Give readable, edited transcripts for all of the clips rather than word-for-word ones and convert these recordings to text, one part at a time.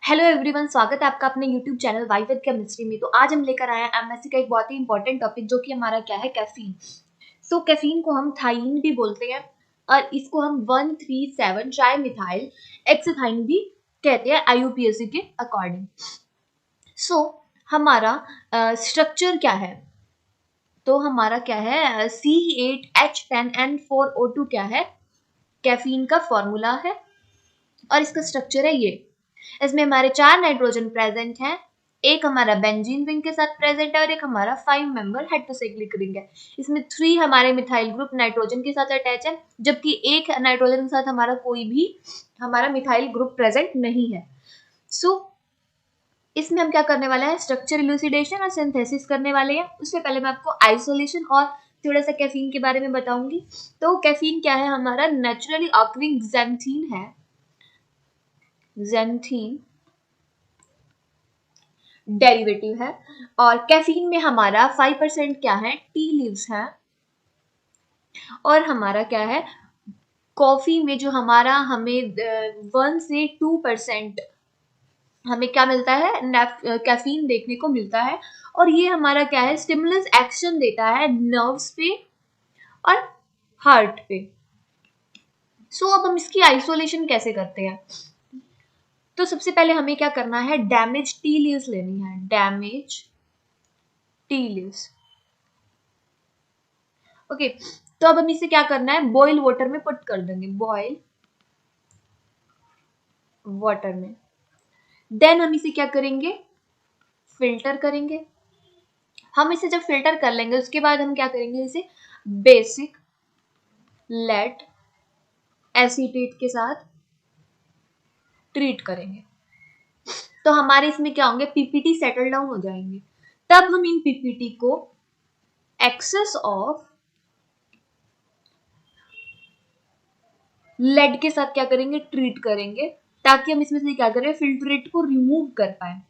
Hello everyone, स्वागत है आपका अपने YouTube channel Y with chemistry में। तो आज हम लेकर आए हैं एमएससी का एक बहुत ही इंपॉर्टेंट टॉपिक, जो कि हमारा क्या है, कैफीन। कैफीन को हम थाइन भी बोलते हैं और इसको हम 137 ट्राई मिथाइल एक्साथाइन भी कहते हैं IUPAC के अकॉर्डिंग। हमारा स्ट्रक्चर क्या है? तो हमारा क्या है, C8H10N4O2 क्या है, कैफीन का फॉर्मूला है और इसका स्ट्रक्चर है ये। इसमें हमारे 4 नाइट्रोजन प्रेजेंट हैं, एक हमारा बेंजीन रिंग के साथ प्रेजेंट है और एक हमारा 5 मेंबर हेटेरोसाइक्लिक रिंग है। इसमें 3 हमारे मिथाइल ग्रुप नाइट्रोजन के साथ अटैच है, जबकि एक नाइट्रोजन के साथ हमारा कोई भी हमारा मिथाइल ग्रुप प्रेजेंट नहीं है। इसमें हम क्या करने वाले हैं, स्ट्रक्चर इलूसिडेशन और सिंथेसिस करने वाले हैं। उससे पहले मैं आपको आइसोलेशन और थोड़ा सा कैफीन के बारे में बताऊंगी। तो कैफीन क्या है, हमारा नेचुरली ऑकरिंग ज़ैंथीन है, ज़ैंथीन डेरिवेटिव है। और कैफीन में हमारा 5% क्या है, टी लीव्स है। और हमारा क्या है, कॉफी में जो हमारा हमें 1 से 2% हमें क्या मिलता है, कैफीन देखने को मिलता है। और ये हमारा क्या है, स्टिमुलस एक्शन देता है नर्व्स पे और हार्ट पे। अब हम इसकी आइसोलेशन कैसे करते हैं? तो सबसे पहले हमें क्या करना है, डैमेज टी लीव्स लेनी है, डैमेज टी लीव्स। ओके, तो अब हम इसे क्या करना है, बॉइल वाटर में पुट कर देंगे, बॉइल वाटर में। देन हम इसे क्या करेंगे, फिल्टर करेंगे। हम इसे जब फिल्टर कर लेंगे उसके बाद हम क्या करेंगे, इसे बेसिक लेड एसीटेट के साथ ट्रीट करेंगे। तो हमारे इसमें क्या होंगे, पीपीटी सेटल डाउन हो जाएंगे। तब हम इन पीपीटी को एक्सेस ऑफ लेड के साथ क्या करेंगे, ट्रीट करेंगे, ताकि हम इसमें से क्या करें, फिल्ट्रेट को रिमूव कर पाए।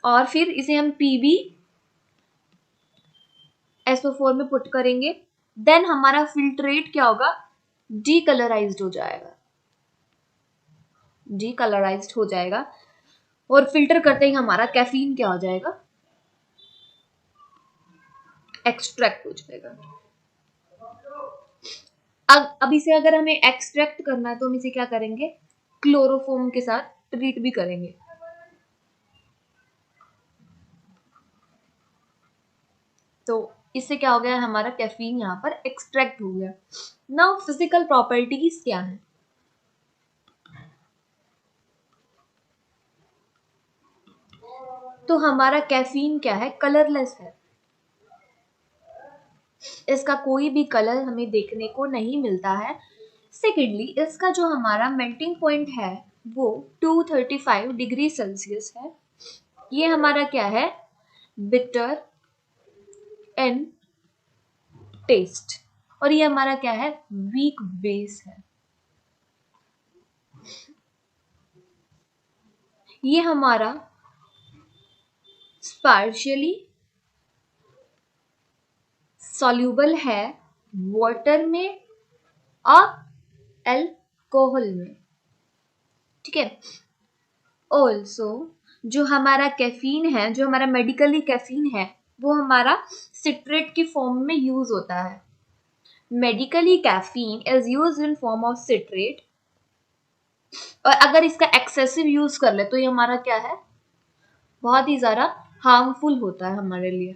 और फिर इसे हम PbSO4 में पुट करेंगे। देन हमारा फिल्ट्रेट क्या होगा, डीकलराइज्ड हो जाएगा, डीकलराइज्ड हो जाएगा। और फिल्टर करते ही हमारा कैफीन क्या हो जाएगा, एक्सट्रैक्ट हो जाएगा। अब इसे अगर हमें एक्सट्रैक्ट करना है तो हम इसे क्या करेंगे, क्लोरोफॉर्म के साथ ट्रीट भी करेंगे। तो इससे क्या हो गया, हमारा कैफीन यहाँ पर एक्सट्रैक्ट हो गया। नाउ फिजिकल प्रॉपर्टीज क्या है? तो हमारा कैफीन क्या है, कलरलेस है, इसका कोई भी कलर हमें देखने को नहीं मिलता है। सेकेंडली, इसका जो हमारा मेल्टिंग पॉइंट है वो 235 डिग्री सेल्सियस है। ये हमारा क्या है, बिटर इन टेस्ट। और ये हमारा क्या है, वीक बेस है। ये हमारा स्पार्शियली सॉल्यूबल है वाटर में और अल्कोहल में, ठीक है। ऑल्सो जो हमारा कैफीन है, जो हमारा मेडिकली कैफीन है, वो हमारा सिट्रेट की फॉर्म में यूज होता है। Medically caffeine is use in form of citrate. और अगर इसका एक्सेसिव यूज कर ले तो ये हमारा क्या है, बहुत ही ज्यादा हार्मफुल होता है हमारे लिए।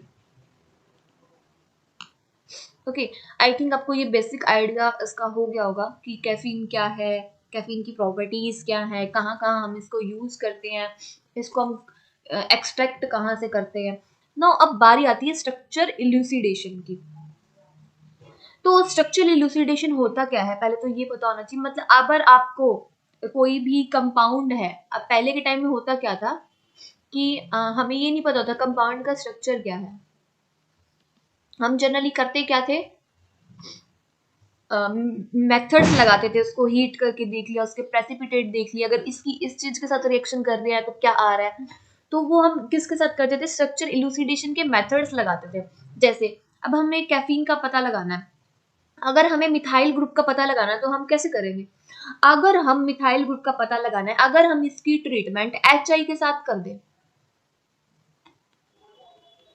ओके, आई थिंक आपको ये बेसिक आइडिया इसका हो गया होगा कि कैफीन क्या है, कैफीन की प्रॉपर्टीज क्या है, कहाँ कहाँ हम इसको यूज करते हैं, इसको हम एक्सट्रैक्ट कहाँ से करते हैं। नाउ अब बारी आती है स्ट्रक्चर इल्यूसिडेशन की। तो स्ट्रक्चर इल्यूसिडेशन होता क्या है, पहले तो ये पता होना चाहिए। मतलब अगर आपको कोई भी कंपाउंड है, अब पहले के टाइम में होता क्या था कि हमें ये नहीं पता होता कंपाउंड का स्ट्रक्चर क्या है। हम जनरली करते क्या थे, मेथड्स लगाते थे, उसको हीट करके देख लिया, उसके प्रेसिपिटेट देख लिया, अगर इसकी इस चीज के साथ रिएक्शन कर रहे हैं तो क्या आ रहा है। तो वो हम किसके साथ करते थे, स्ट्रक्चर इलूसिडेशन के मेथड्स लगाते थे। जैसे अब हमें कैफीन का पता लगाना है, अगर हमें मिथाइल ग्रुप का पता लगाना है तो हम कैसे करेंगे? अगर हम मिथाइल ग्रुप का पता लगाना है, अगर हम इसकी ट्रीटमेंट HI के साथ कर दें,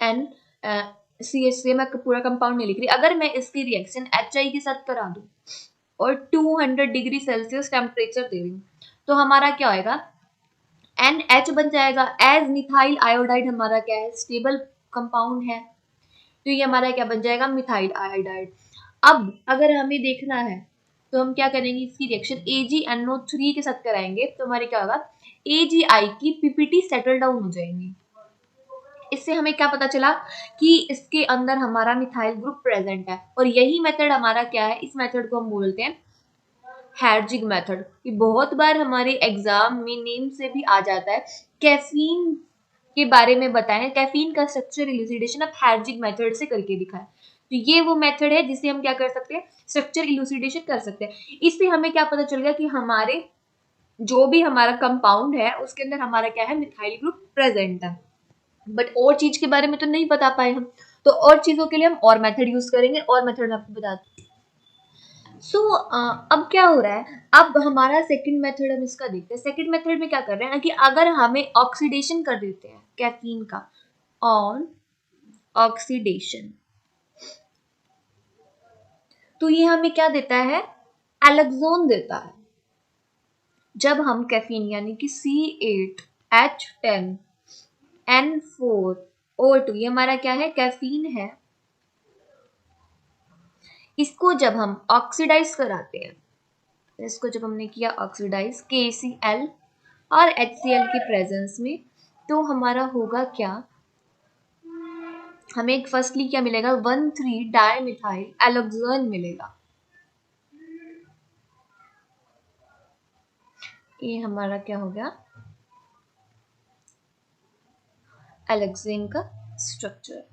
एन CH से मैं पूरा कंपाउंड नहीं लिख रही, अगर मैं इसकी रिएक्शन HI के साथ करा दूं और 200 डिग्री सेल्सियस टेम्परेचर दे रही हूँ, तो हमारा क्या होएगा? NH बन जाएगा। एज मिथाइल आयोडाइड हमारा क्या है? स्टेबल कंपाउंड है, तो ये हमारा क्या बन जाएगा? Methyl iodide. अब अगर हमें देखना है तो हम क्या करेंगे? इसकी रिएक्शन AgNO3 के साथ कराएंगे, तो हमारे क्या होगा? AgI की PPT सेटल डाउन हो जाएंगी। इससे हमें क्या पता चला? कि इसके अंदर हमारा मिथाइल ग्रुप प्रेजेंट है, और यही मेथड हमारा क्या है? इस मेथड को हम बोलते हैं हैर्जिग मेथड। ये बहुत बार हमारे एग्जाम में नेम से भी आ जाता है। कैफीन के बारे में बताएं, कैफीन का स्ट्रक्चर इलुसिडेशन आप हैर्जिग मेथड से करके दिखाएं। तो ये वो मेथड है जिससे हम क्या कर सकते हैं? स्ट्रक्चर इलुसिडेशन कर सकते हैं। इससे हमें क्या पता चल गया? कि हमारे जो भी हमारा कंपाउंड है उसके अंदर हमारा क्या है? मिथाइल ग्रुप प्रेजेंट है। बट और चीज के बारे में तो नहीं बता पाए हम, तो और चीजों के लिए हम और मेथड यूज करेंगे, और मेथड मैं आपको बता अब क्या हो रहा है? अब हमारा सेकंड मेथड हम इसका देखते हैं। सेकंड मेथड में क्या कर रहे हैं ना, कि अगर हमें ऑक्सीडेशन कर देते हैं कैफीन का, ऑन ऑक्सीडेशन, तो ये हमें क्या देता है? एल्क्सोन देता है। जब हम कैफीन यानी कि C8H10N4O2, ये हमारा क्या है? कैफीन है। इसको जब हम ऑक्सीडाइज कराते हैं, इसको जब हमने किया ऑक्सीडाइज KCl और HCl की प्रेजेंस में, तो हमारा होगा क्या? हमें एक फर्स्टली क्या मिलेगा? 1,3 डाइमिथाइल एल्क्सोन मिलेगा। ये हमारा क्या हो गया? एल्क्सेन का स्ट्रक्चर।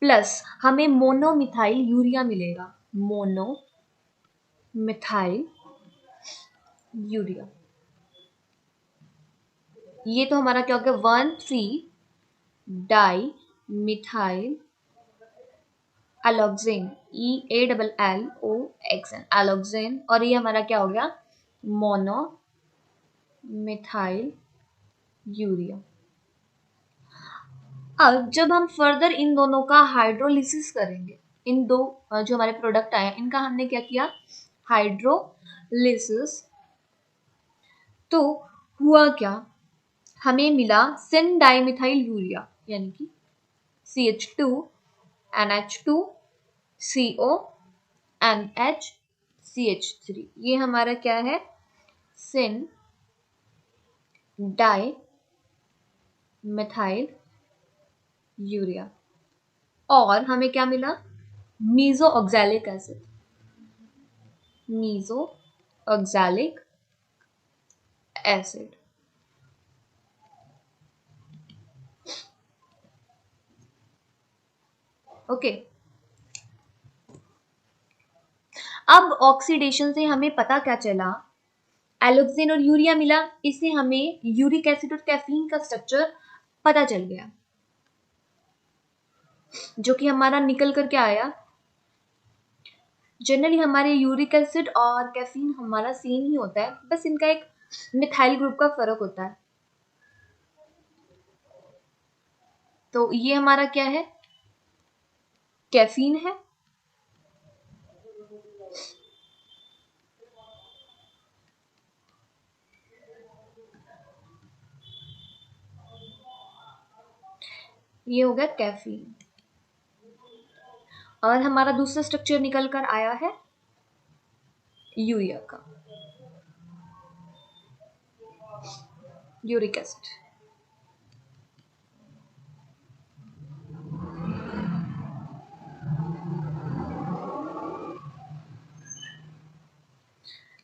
प्लस हमें मोनोमिथाइल यूरिया मिलेगा। मोनोमिथाइल यूरिया, ये तो हमारा क्या हो गया? 1,3 डाई मिथाइल एल्क्सेन, EALLOXN एल्क्सेन, और ये हमारा क्या हो गया? Monomethyl urea. अब जब हम फर्दर इन दोनों का हाइड्रोलिसिस करेंगे, इन दो जो हमारे प्रोडक्ट आए इनका हमने क्या किया? हाइड्रोलिसिस। तो हुआ क्या? हमें मिला सिन डाइमिथाइल यूरिया, यानी कि CH2 NH2 CO NH CH3, ये हमारा क्या है? Syn dimethyl urea. और हमें क्या मिला? Meso oxalic acid, meso oxalic acid. Okay, अब ऑक्सीडेशन से हमें पता क्या चला? एल्क्सेन और यूरिया मिला, इससे हमें यूरिक एसिड और कैफीन का स्ट्रक्चर पता चल गया, जो कि हमारा निकल कर क्या आया? जनरली हमारे यूरिक एसिड और कैफीन हमारा सेम ही होता है, बस इनका एक मिथाइल ग्रुप का फर्क होता है। तो ये हमारा क्या है? कैफीन है। ये हो गया कैफीन, और हमारा दूसरा स्ट्रक्चर निकल कर आया है यूरिया का, यूरिक एसिड।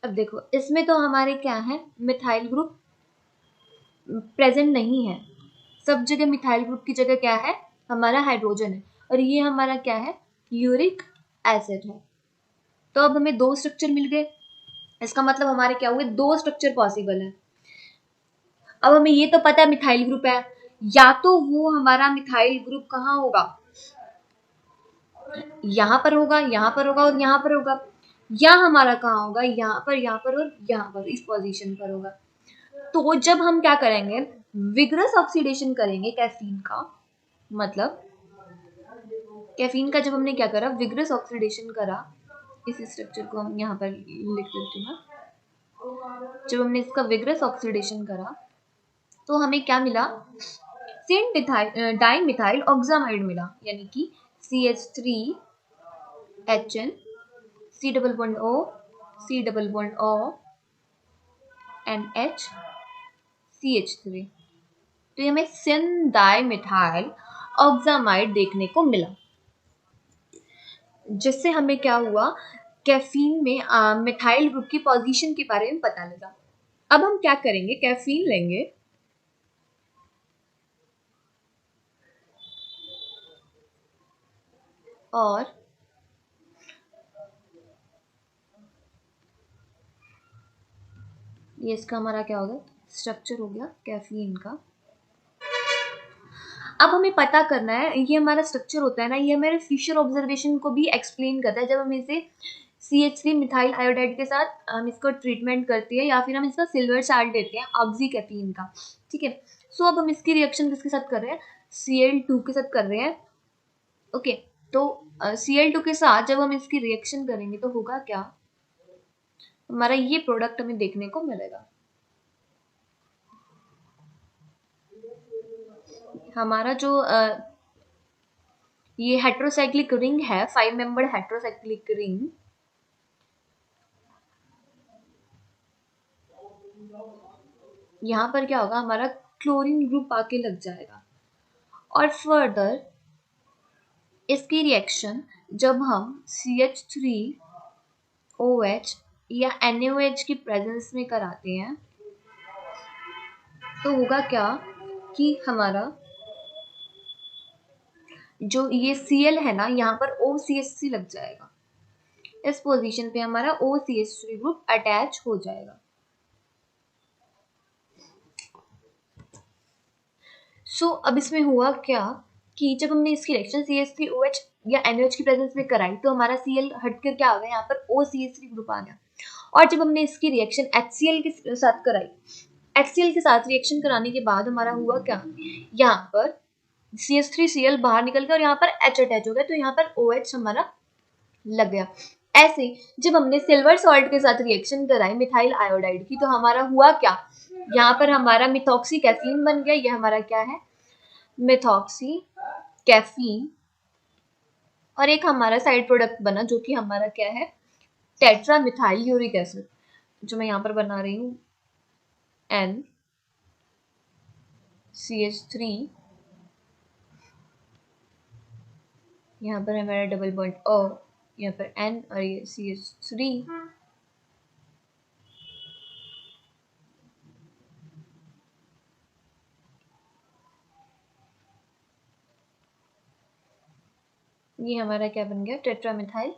अब देखो, इसमें तो हमारे क्या है? मिथाइल ग्रुप प्रेजेंट नहीं है। सब जगह मिथाइल ग्रुप की जगह क्या है? हमारा हाइड्रोजन है, और ये हमारा क्या है? यूरिक एसिड है। तो अब हमें दो स्ट्रक्चर मिल गए, इसका मतलब हमारे क्या हुए? दो स्ट्रक्चर पॉसिबल है। अब हमें ये तो पता है मिथाइल ग्रुप है, या तो वो हमारा मिथाइल ग्रुप कहाँ होगा, यहाँ पर होगा, यहाँ पर होगा और यहाँ पर होगा, या हमारा कहाँ होगा, यहाँ पर, यहाँ पर और यहाँ पर, इस पोजीशन पर होगा। तो जब हम क्या करेंगे, विग्रस ऑक्सीडेशन करेंगे कैफीन का, मतलब कैफीन का जब हमने क्या करा, विग्रस ऑक्सीडेशन करा, इस स्ट्रक्चर को हम यहाँ पर लिख देती हूँ। जब हमने इसका विग्रस ऑक्सीडेशन करा तो हमें क्या मिला, सेंट डाई मिथाइल ऑक्सामाइड मिला, यानी कि CH3HN, C double bond O, C double bond O, NH, CH3। तो हमें सिन डाई मिथाइल ऑक्सामाइड देखने को मिला, जिससे हमें क्या हुआ, कैफीन में मिथाइल ग्रुप की पोजीशन के बारे में पता लगा। अब हम क्या करेंगे, कैफीन लेंगे और ये इसका हमारा क्या होगा, स्ट्रक्चर हो गया कैफीन का। अब हमें पता करना है, ये हमारा स्ट्रक्चर होता है ना, ये हमारे फिशर ऑब्जर्वेशन को भी एक्सप्लेन करता है। जब हम इसे CH3 मिथाइल आयोडाइड के साथ हम इसको ट्रीटमेंट करते हैं, या फिर हम इसका सिल्वर साल्ट देते हैं ऑक्सीकैफीन का, ठीक है। सो अब हम इसकी रिएक्शन किसके साथ कर रहे हैं, Cl2 के साथ कर रहे हैं, ओके। तो Cl2 के साथ जब हम इसकी रिएक्शन करेंगे तो होगा क्या, हमारा ये प्रोडक्ट हमें देखने को मिलेगा। हमारा जो ये हेट्रोसाइक्लिक रिंग है, 5 मेंबर हेट्रोसाइक्लिक रिंग, यहाँ पर क्या होगा, हमारा क्लोरीन ग्रुप आके लग जाएगा। और फर्दर इसकी रिएक्शन जब हम CH3OH या NaOH की प्रेजेंस में कराते हैं तो होगा क्या कि हमारा जो ये Cl है ना, यहाँ पर OCH3 लग जाएगा, इस पोजीशन पे हमारा OCH3 ग्रुप अटैच हो जाएगा। सो अब इसमें हुआ क्या कि जब हमने इसकी रिएक्शन CH3OH या NaOH की प्रेजेंस में कराई तो हमारा Cl हटकर क्या आ गया, यहाँ पर OCH3 ग्रुप आ गया। और जब हमने इसकी रिएक्शन HCl के साथ कराई, HCl के साथ रिएक्शन कराने के बाद हमारा हुआ क्या, यहाँ पर CH3Cl बाहर निकल गया और यहाँ पर H अटैच हो गया, तो यहाँ पर OH हमारा लग गया। ऐसे जब हमने सिल्वर सॉल्ट के साथ रिएक्शन कराई मिथाइल आयोडाइड की, तो हमारा हुआ क्या, यहाँ पर हमारा मिथॉक्सी कैफीन बन गया, ये हमारा क्या है, मिथॉक्सी कैफीन। और एक हमारा साइड प्रोडक्ट बना जो कि हमारा क्या है, टेट्रा मिथाइल यूरिक एसिड, जो मैं यहाँ पर बना रही हूँ NCH3, यहाँ पर है मेरा डबल बॉन्ड O, यहाँ पर N और ये CH3। ये हमारा क्या बन गया, टेट्रामिथाइल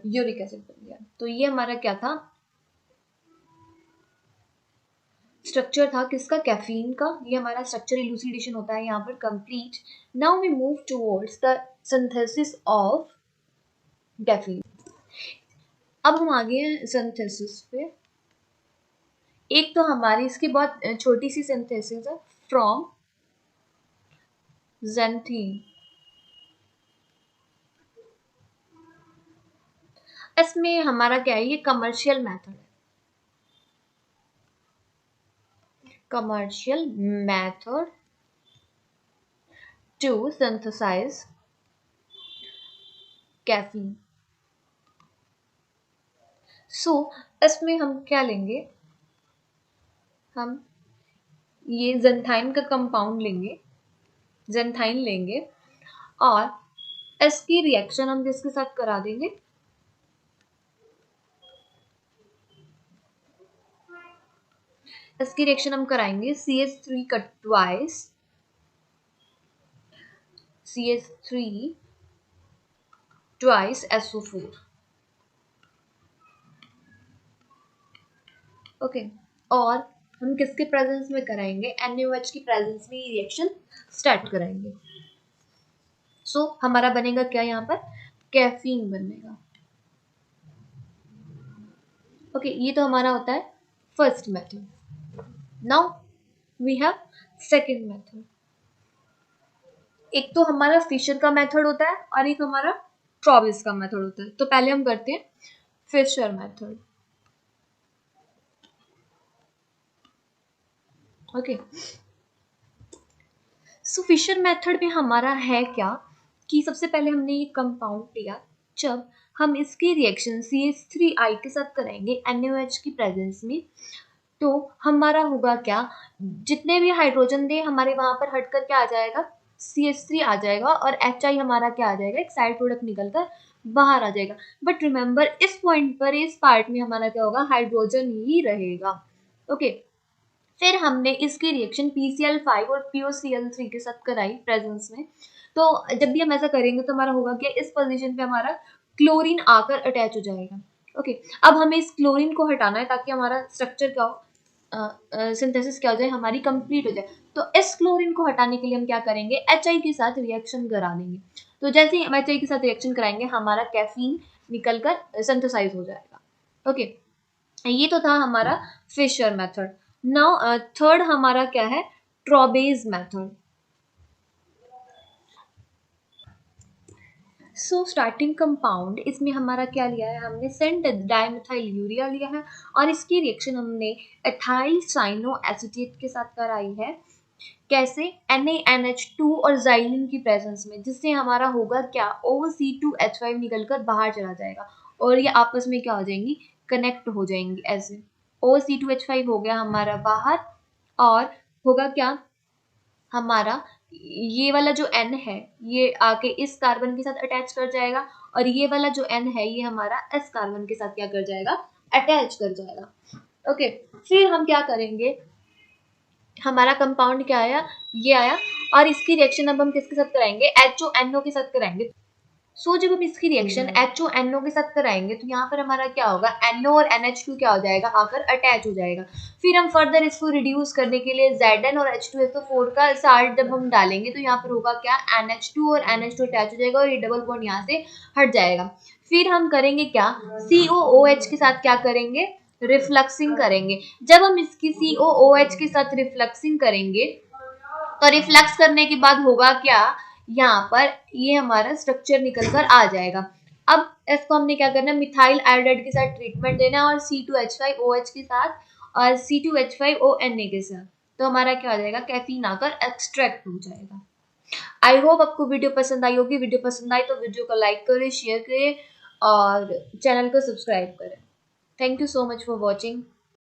यूरिक एसिड बन गया। तो ये हमारा क्या था, स्ट्रक्चर था किसका, कैफीन का। ये हमारा स्ट्रक्चर इलूसिडेशन होता है यहाँ पर complete. Now we move towards the synthesis of caffeine. अब हम आगे हैं सिंथेसिस पे। एक तो हमारी इसकी बहुत छोटी सी सिंथेसिस है, फ्रॉम ज़ैंथीन। इसमें हमारा क्या है, ये कमर्शियल मेथड है, commercial method to synthesize caffeine। So इसमें हम क्या लेंगे, हम ये ज़ैंथाइन का कंपाउंड लेंगे, ज़ैंथाइन लेंगे और इसकी रिएक्शन हम किसके साथ करा देंगे, इसकी रिएक्शन हम कराएंगे CH3 का twice, CH3 twice SO4, okay. और हम किसके प्रेजेंस में कराएंगे, NaOH की प्रेजेंस में ये रिएक्शन स्टार्ट कराएंगे। सो हमारा बनेगा क्या, यहाँ पर कैफीन बनेगा। ओके, ये तो हमारा होता है first method. Now we have second method. एक तो हमारा फिशर का मेथड होता है और एक हमारा ट्रॉबिस का मेथड होता है। तो पहले हम करते हैं फिशर मेथड। ओके, सो फिशर मेथड में हमारा है क्या कि सबसे पहले हमने ये कंपाउंड लिया, जब हम इसकी रिएक्शन CH3I के साथ कराएंगे NaOH की प्रेजेंस में, तो हमारा होगा क्या, जितने भी हाइड्रोजन थे हमारे वहां पर हट कर क्या आ जाएगा, CH3 आ जाएगा और HI हमारा क्या आ जाएगा, एक साइड प्रोडक्ट निकलकर बाहर आ जाएगा। बट रिमेंबर इस पॉइंट पर, इस पार्ट में हमारा क्या होगा, हाइड्रोजन ही रहेगा। ओके, फिर हमने इसकी रिएक्शन PCl5 और POCl3 के साथ कराई प्रेजेंस में। तो जब भी हम ऐसा करेंगे तो हमारा होगा क्या, इस पोजीशन पे हमारा क्लोरीन आकर अटैच हो जाएगा। ओके, अब हमें इस क्लोरीन को हटाना है ताकि हमारा स्ट्रक्चर क्या हो, सिंथेसिस क्या हो जाए, हमारी कंप्लीट हो जाए। तो इस क्लोरीन को हटाने के लिए हम क्या करेंगे, HI के साथ रिएक्शन करा देंगे। तो जैसे ही हम HI के साथ रिएक्शन कराएंगे हमारा कैफीन निकलकर सिंथेसाइज हो जाएगा। ओके, ये तो था हमारा फिशर मेथड। नाउ थर्ड हमारा क्या है, ट्रॉबेज मेथड। सो स्टार्टिंग कंपाउंड, इसमें हमारा क्या लिया है, हमने सेंट डाइमिथाइल यूरिया लिया है और इसकी रिएक्शन हमने एथाइल साइनो एसिटेट के साथ कराई है। कैसे, NaNH2 और जाइलिन की प्रेजेंस में, जिससे हमारा होगा क्या, OC2H5 निकलकर बाहर चला जाएगा और ये आपस में क्या हो जाएंगी, कनेक्ट हो जाएंगी। ऐसे OC2H5 हो गया हमारा बाहर और होगा क्या, हमारा ये वाला जो N है ये आके इस कार्बन के साथ अटैच कर जाएगा और ये वाला जो N है ये हमारा S कार्बन के साथ क्या कर जाएगा, अटैच कर जाएगा। ओके, फिर हम क्या करेंगे, हमारा कंपाउंड क्या आया, ये आया और इसकी रिएक्शन अब हम किसके साथ कराएंगे, HONO के साथ कराएंगे। सो जब हम इसकी रिएक्शन HONO के साथ कराएंगे तो यहाँ पर हमारा क्या होगा, NO और NH2 क्या हो जाएगा, आकर अटैच हो जाएगा। फिर हम फर्दर इसको रिड्यूस करने के लिए Zn और H2SO4 का साल्ट जब हम डालेंगे तो यहाँ पर होगा क्या, NH2 और NH2 अटैच हो जाएगा और ये डबल बॉन्ड यहाँ से हट जाएगा। फिर हम करेंगे क्या, COOH के साथ क्या करेंगे, रिफ्लक्सिंग करेंगे। जब हम इसकी COOH के साथ रिफ्लक्सिंग करेंगे तो रिफ्लेक्स करने के बाद होगा क्या, यहाँ पर ये हमारा स्ट्रक्चर निकल कर आ जाएगा। अब इसको हमने क्या करना है, मिथाइल आयोडाइड के साथ ट्रीटमेंट देना और C2H5OH के साथ और C2H5ONA के साथ, तो हमारा क्या हो जाएगा, कैफीन आकर एक्सट्रैक्ट हो जाएगा। आई होप आपको वीडियो पसंद आई होगी। वीडियो पसंद आई तो वीडियो को लाइक करें, शेयर करें और चैनल को सब्सक्राइब करें। Thank you so much for watching.